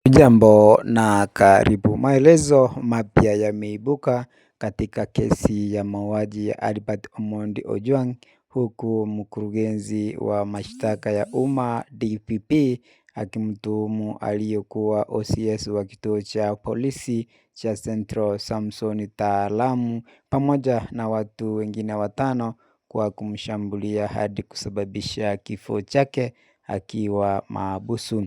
Hujambo na karibu. Maelezo mapya yameibuka katika kesi ya mauaji ya Albert Omondi Ojwang, huku mkurugenzi wa mashtaka ya umma DPP akimtuhumu aliyekuwa OCS wa kituo cha polisi cha Central Samson Taalamu pamoja na watu wengine watano kwa kumshambulia hadi kusababisha kifo chake akiwa mahabusu.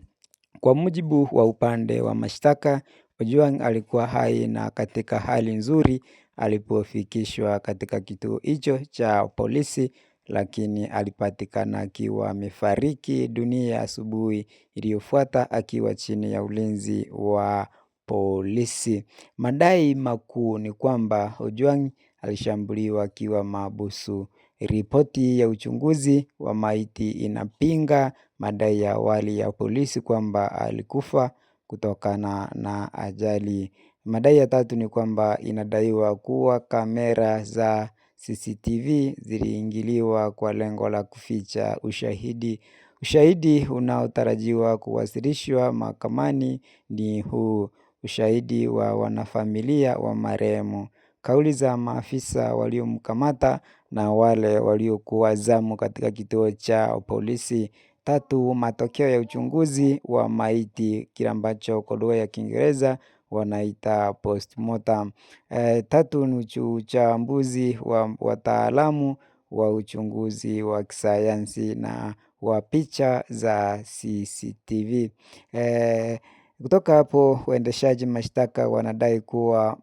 Kwa mujibu wa upande wa mashtaka, Ojwang alikuwa hai na katika hali nzuri alipofikishwa katika kituo hicho cha polisi, lakini alipatikana akiwa amefariki dunia asubuhi iliyofuata akiwa chini ya ulinzi wa polisi. Madai makuu ni kwamba Ojwang alishambuliwa akiwa mahabusu. Ripoti ya uchunguzi wa maiti inapinga madai ya awali ya polisi kwamba alikufa kutokana na ajali. Madai ya tatu ni kwamba inadaiwa kuwa kamera za CCTV ziliingiliwa kwa lengo la kuficha ushahidi. Ushahidi unaotarajiwa kuwasilishwa mahakamani ni huu: ushahidi wa wanafamilia wa marehemu, kauli za maafisa waliomkamata na wale waliokuwa zamu katika kituo cha polisi. Tatu, matokeo ya uchunguzi wa maiti, kile ambacho kwa lugha ya Kiingereza wanaita postmortem. Tatu ni uchambuzi wa wataalamu wa uchunguzi wa kisayansi na wa picha za CCTV. Kutoka hapo waendeshaji mashtaka wanadai kuwa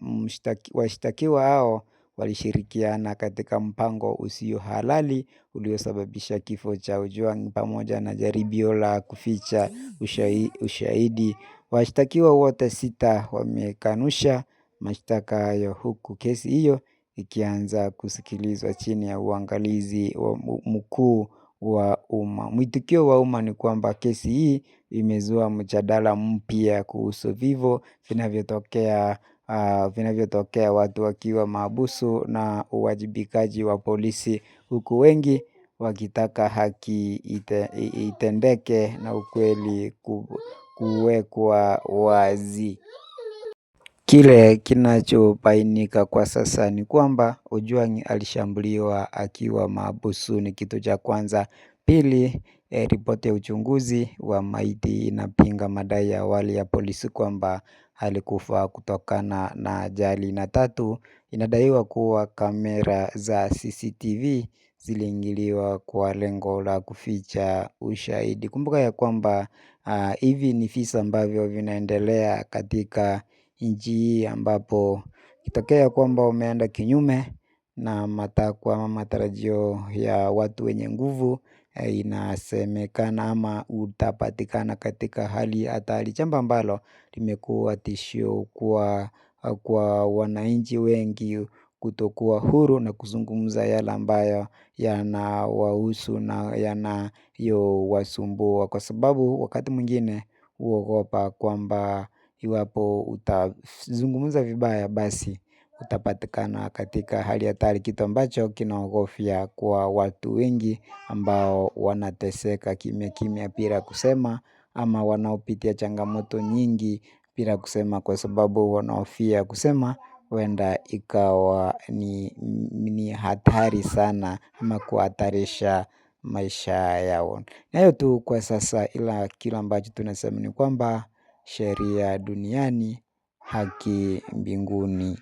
washtakiwa hao walishirikiana katika mpango usio halali uliosababisha kifo cha Ojwang pamoja na jaribio la kuficha ushahidi. Washtakiwa wote sita wamekanusha mashtaka hayo, huku kesi hiyo ikianza kusikilizwa chini ya uangalizi wa mkuu wa umma. Mwitikio wa umma ni kwamba kesi hii imezua mjadala mpya kuhusu vifo vinavyotokea watu wakiwa mahabusu na uwajibikaji wa polisi, huku wengi wakitaka haki itendeke na ukweli kuwekwa wazi. Kile kinachobainika kwa sasa ni kwamba Ojwang alishambuliwa akiwa mahabusu, ni kitu cha kwanza. Pili, ripoti ya uchunguzi wa maiti inapinga madai ya awali ya polisi kwamba alikufa kutokana na ajali. Na tatu, inadaiwa kuwa kamera za CCTV ziliingiliwa kwa lengo la kuficha ushahidi. Kumbuka ya kwamba hivi ni visa ambavyo vinaendelea katika nchi hii, ambapo ikitokea kwamba umeenda kinyume na matakwa ama matarajio ya watu wenye nguvu, inasemekana ama utapatikana katika hali hatari, jambo ambalo limekuwa tishio kwa wananchi wengi kutokuwa huru na kuzungumza yale ambayo yanawahusu na yanayowasumbua, kwa sababu wakati mwingine huogopa kwamba iwapo utazungumza vibaya basi utapatikana katika hali hatari, kitu ambacho kinaogofya kwa watu wengi ambao wanateseka kimya kimya bila kusema, ama wanaopitia changamoto nyingi bila kusema, kwa sababu wanahofia kusema huenda ikawa ni hatari sana ama kuhatarisha maisha yao. Ni hayo tu kwa sasa, ila kile ambacho tunasema ni kwamba sheria duniani, haki mbinguni.